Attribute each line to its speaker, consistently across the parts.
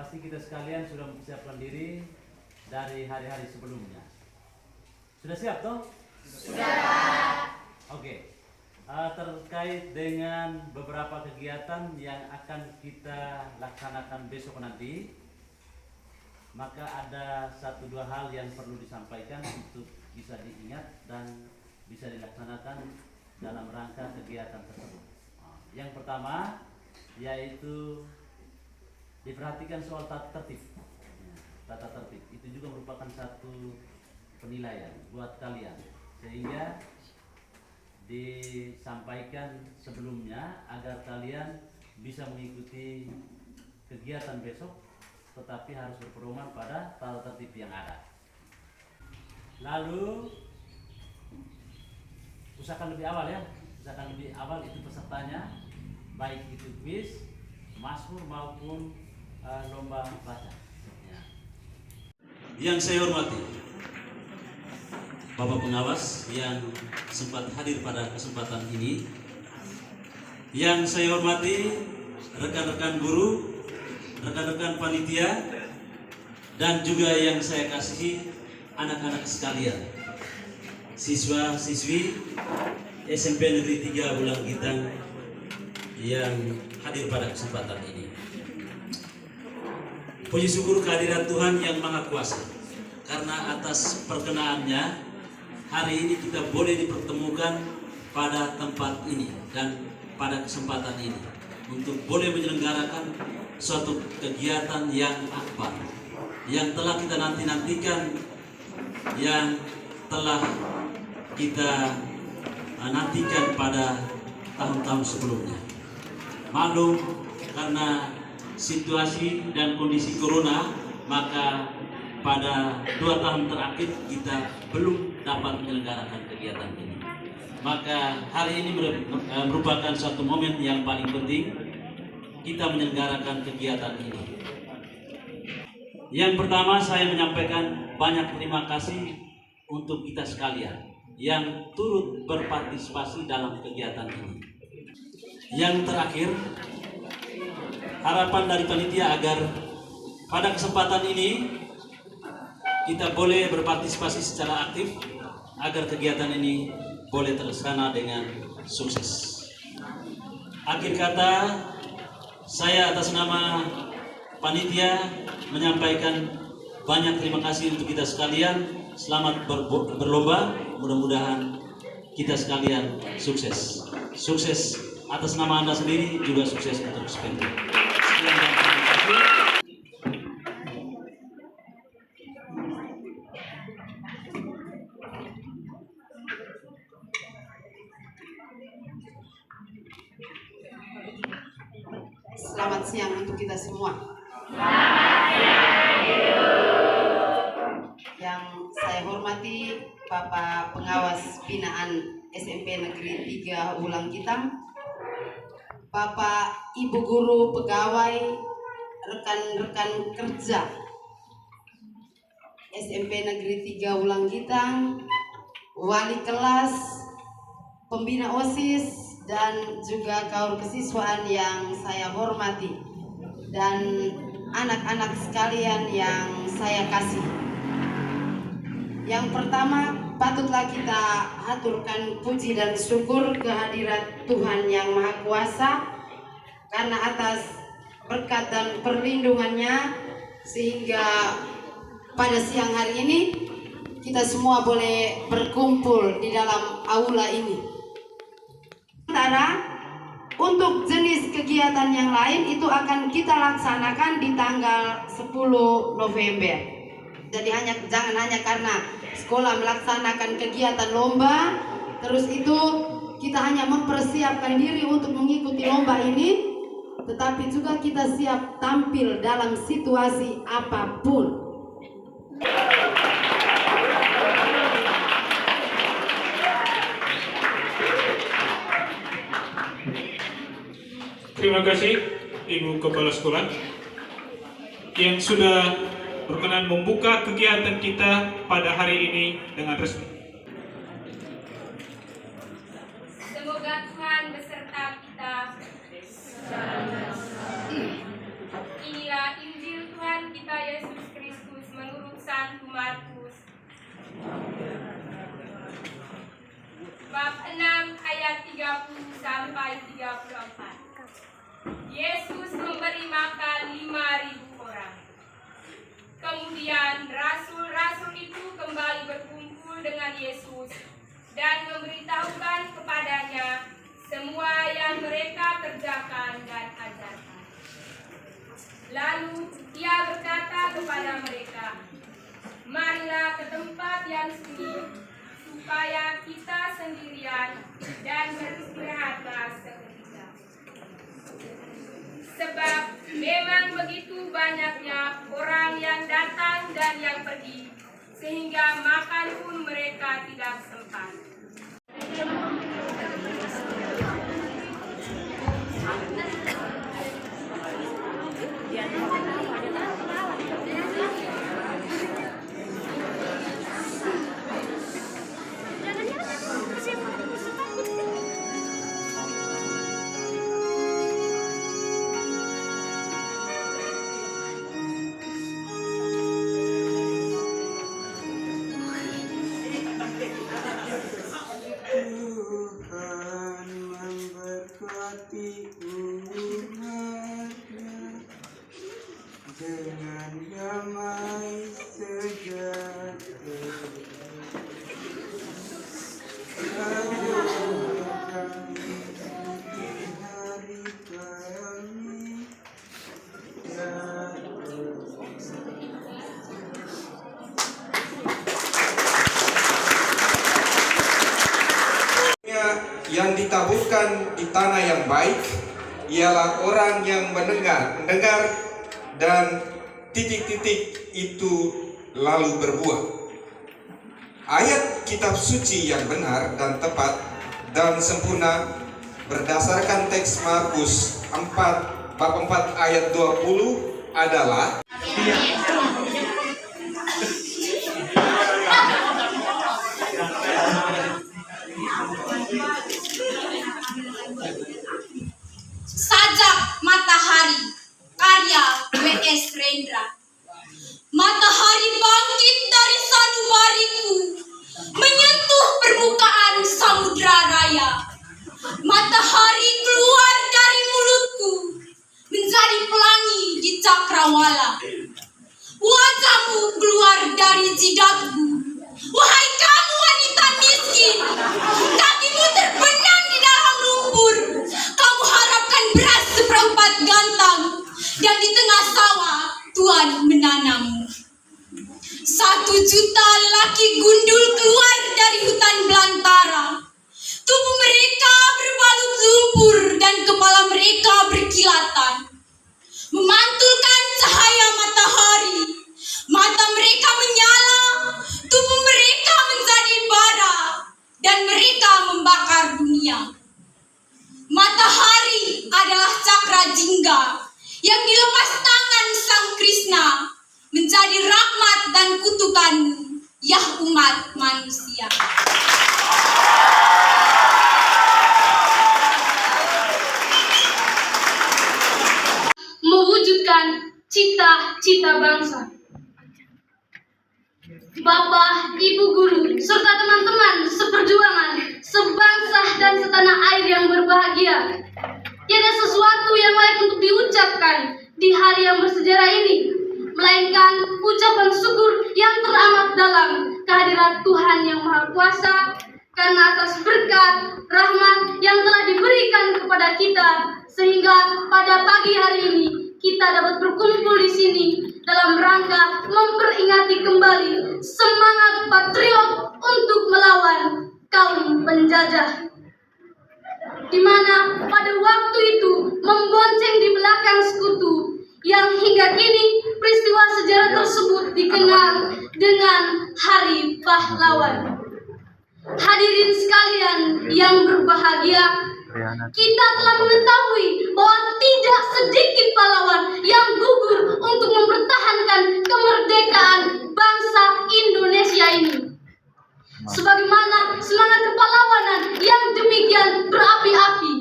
Speaker 1: pasti kita sekalian sudah mempersiapkan diri dari hari-hari sebelumnya. Sudah siap toh? Sudah. Oke. Terkait dengan beberapa kegiatan yang akan kita laksanakan besok nanti, maka ada 1-2 hal yang perlu disampaikan untuk bisa diingat dan bisa dilaksanakan dalam rangka kegiatan tersebut. Yang pertama yaitu diperhatikan soal tata tertib. Tata tertib itu juga merupakan satu penilaian buat kalian, sehingga disampaikan sebelumnya agar kalian bisa mengikuti kegiatan besok, tetapi harus berpedoman pada tata tertib yang ada. Lalu usahakan lebih awal ya, usahakan lebih awal itu pesertanya, baik itu kuis, mazmur maupun lomba baca. Ya. Yang saya hormati Bapak Pengawas yang sempat hadir pada kesempatan ini, yang saya hormati rekan-rekan guru, rekan-rekan panitia, dan juga yang saya kasihi anak-anak sekalian, siswa-siswi SMP Negeri 3 Wulang Gitang yang hadir pada kesempatan ini. Puji syukur kehadirat Tuhan yang Maha Kuasa, karena atas perkenaannya hari ini kita boleh dipertemukan pada tempat ini dan pada kesempatan ini untuk boleh menyelenggarakan suatu kegiatan yang akbar, yang telah kita nantikan, yang telah kita nantikan pada tahun-tahun sebelumnya. Maklum karena situasi dan kondisi corona, maka pada 2 tahun terakhir kita belum dapat menyelenggarakan kegiatan ini. Maka hari ini merupakan suatu momen yang paling penting kita menyelenggarakan kegiatan ini. Yang pertama, saya menyampaikan banyak terima kasih untuk kita sekalian yang turut berpartisipasi dalam kegiatan ini. Yang terakhir, harapan dari panitia agar pada kesempatan ini kita boleh berpartisipasi secara aktif agar kegiatan ini boleh terlaksana dengan sukses. Akhir kata, saya atas nama panitia menyampaikan banyak terima kasih untuk kita sekalian. Selamat berlomba, mudah-mudahan kita sekalian sukses. Sukses atas nama Anda sendiri, juga sukses untuk Spenduk. Sekian dan terima kasih.
Speaker 2: Selamat siang untuk kita semua. Yang saya hormati Bapak Pengawas Binaan SMP Negeri 3 Wulang Gitang, Bapak Ibu Guru Pegawai, rekan-rekan kerja SMP Negeri 3 Wulang Gitang, wali kelas, pembina OSIS, dan juga kaum kesiswaan yang saya hormati, dan anak-anak sekalian yang saya kasih. Yang pertama, patutlah kita haturkan puji dan syukur kehadirat Tuhan yang Maha Kuasa, karena atas berkat dan perlindungannya sehingga pada siang hari ini kita semua boleh berkumpul di dalam aula ini. Untuk jenis kegiatan yang lain itu akan kita laksanakan di tanggal 10 November. Jadi jangan hanya karena sekolah melaksanakan kegiatan lomba, terus itu kita hanya mempersiapkan diri untuk mengikuti lomba ini, tetapi juga kita siap tampil dalam situasi apapun.
Speaker 3: Terima kasih Ibu Kepala Sekolah yang sudah berkenan membuka kegiatan kita pada hari ini dengan resmi.
Speaker 4: Semoga Tuhan beserta kita. Inilah Injil Tuhan dengan Yesus dan memberitahukan kepadanya semua yang mereka kerjakan dan ajarkan. Lalu ia berkata kepada mereka, "Marilah ke tempat yang sunyi, supaya kita sendirian dan beristirahatlah seketika. Sebab memang begitu banyaknya orang yang datang dan yang pergi, sehingga makan pun mereka tidak sempat."
Speaker 5: Tuhan memberkati umatnya dengan damai sejahtera. Kami di hari kami
Speaker 6: yang ditaburkan di tanah yang baik ialah orang yang mendengar dan titik-titik itu lalu berbuah. Ayat kitab suci yang benar dan tepat dan sempurna berdasarkan teks Markus 4 bab 4 ayat 20 adalah
Speaker 7: Sajak Matahari, karya W.S. Rendra. Matahari bangkit dari sanubariku, menyentuh permukaan samudra raya. Matahari keluar dari mulutku, menjadi pelangi di cakrawala. Wajahmu keluar dari jidatku, wahai kamu wanita miskin. Kakimu terbenam di dalam lumpur. Kamu harapkan beras seperempat gantang, dan di tengah sawah Tuhan menanammu. 1 juta lelaki gundul keluar dari hutan belantara. Tubuh mereka berbalut lumpur dan kepala mereka berkilatan, memantulkan cahaya matahari. Mata mereka menyala, tubuh mereka menjadi bara, dan mereka membakar dunia. Matahari adalah cakra jingga yang dilepas tangan Sang Krishna, menjadi rahmat dan kutukan ya umat manusia.
Speaker 8: Mewujudkan cita-cita bangsa. Bapak, Ibu guru, serta teman-teman seperjuangan, sebangsa dan setanah air yang berbahagia. Tiada sesuatu yang layak untuk diucapkan di hari yang bersejarah ini, melainkan ucapan syukur yang teramat dalam kehadirat Tuhan yang Maha Kuasa, karena atas berkat, rahmat yang telah diberikan kepada kita, sehingga pada pagi hari ini kita dapat berkumpul di sini dalam rangka memperingati kembali semangat patriot untuk melawan kaum penjajah, di mana pada waktu itu membonceng di belakang sekutu yang hingga kini peristiwa sejarah tersebut dikenal dengan Hari Pahlawan. Hadirin sekalian yang berbahagia, kita telah mengetahui bahwa tidak sedikit pahlawan yang gugur untuk mempertahankan kemerdekaan bangsa Indonesia ini. Sebagaimana semangat kepahlawanan yang demikian berapi-api,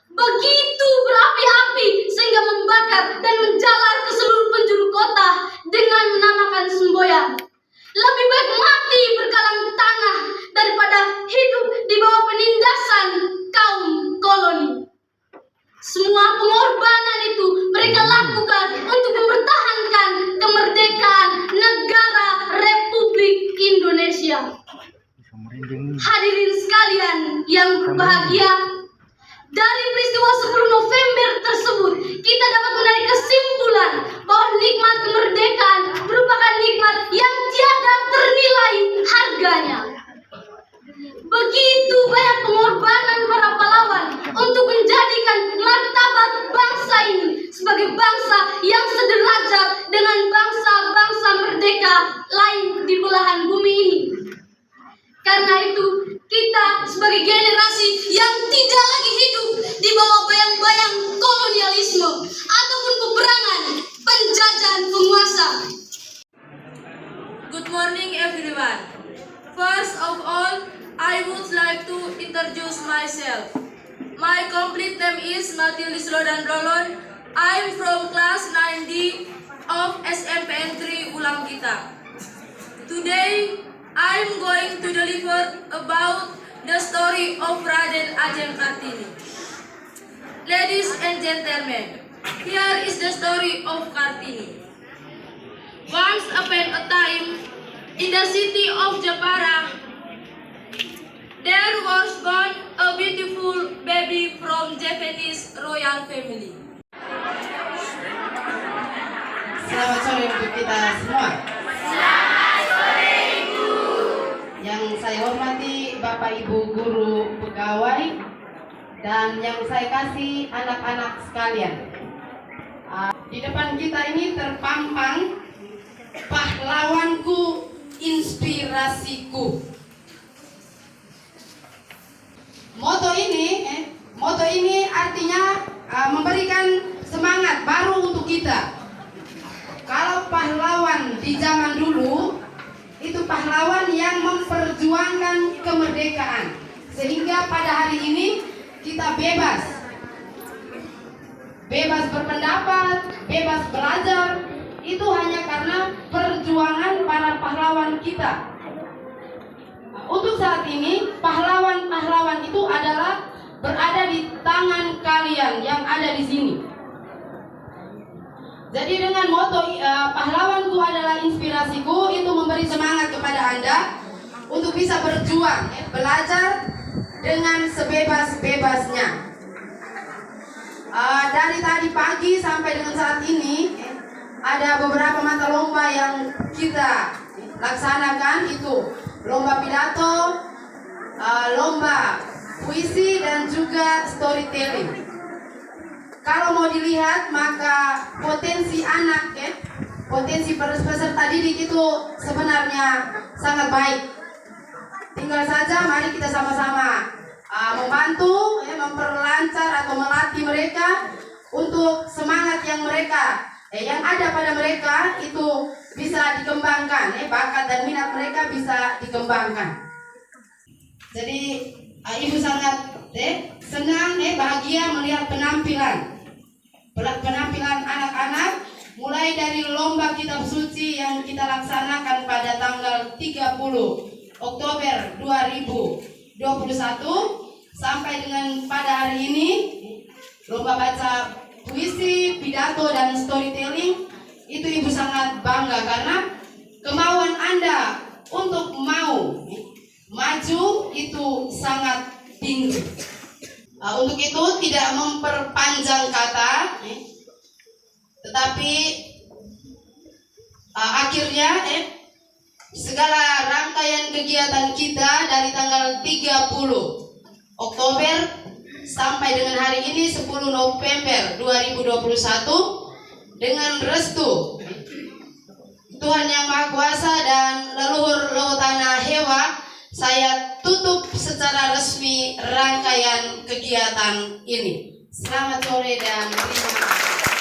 Speaker 8: begitu berapi-api sehingga membakar dan menjalar ke seluruh penjuru kota dengan menamakan semboyan. Lebih baik mati berkalang tanah daripada hidup di bawah penindasan kaum koloni. Semua pengorbanan itu mereka lakukan yang sederajat dengan bangsa-bangsa merdeka lain di belahan bumi ini. Karena itu, kita sebagai generasi yang tidak lagi hidup di bawah bayang-bayang kolonialisme ataupun peperangan penjajahan penguasa.
Speaker 9: Good morning everyone. First of all, I would like to introduce myself. My complete name is Matilde Slodan Rolon. I'm from class 9D of SMPN 3 Ulang Kita. Today, I'm going to deliver about the story of Raden Ajeng Kartini. Ladies and gentlemen, here is the story of Kartini. Once upon a time, in the city of Jepara, there was born a beautiful baby from Japanese royal family.
Speaker 2: Selamat sore untuk kita semua. Yang saya hormati Bapak Ibu guru pegawai dan yang saya kasih anak-anak sekalian. Di depan kita ini terpampang pahlawanku, inspirasiku. Moto ini artinya memberikan semangat baru untuk kita. Kalau pahlawan di zaman dulu itu pahlawan yang memperjuangkan kemerdekaan, sehingga pada hari ini kita bebas berpendapat, bebas belajar, itu hanya karena perjuangan para pahlawan kita. Untuk saat ini pahlawan-pahlawan itu adalah berada di tangan kalian yang ada di sini. Jadi dengan moto pahlawanku adalah inspirasiku, itu memberi semangat kepada Anda untuk bisa berjuang, belajar dengan sebebas-bebasnya. Dari tadi pagi sampai dengan saat ini ada beberapa mata lomba yang kita laksanakan, itu lomba pidato, lomba puisi dan juga storytelling. Kalau mau dilihat, maka potensi anak, potensi peserta didik itu sebenarnya sangat baik. Tinggal saja mari kita sama-sama membantu, memperlancar atau melatih mereka untuk semangat yang yang ada pada mereka itu bisa dikembangkan, bakat dan minat mereka bisa dikembangkan. Jadi Ibu sangat senang, bahagia melihat penampilan anak-anak, mulai dari lomba kitab suci yang kita laksanakan pada tanggal 30 Oktober 2021 sampai dengan pada hari ini lomba baca puisi, pidato dan storytelling. Itu Ibu sangat bangga karena kemauan Anda untuk mau maju itu sangat tinggi. Untuk itu tidak memperpanjang kata, tetapi akhirnya segala rangkaian kegiatan kita dari tanggal 30 Oktober sampai dengan hari ini 10 November 2021 dengan restu Tuhan Yang Maha Kuasa dan leluhur Lehutana Hewa, saya tutup secara resmi rangkaian kegiatan ini. Selamat sore dan terima kasih.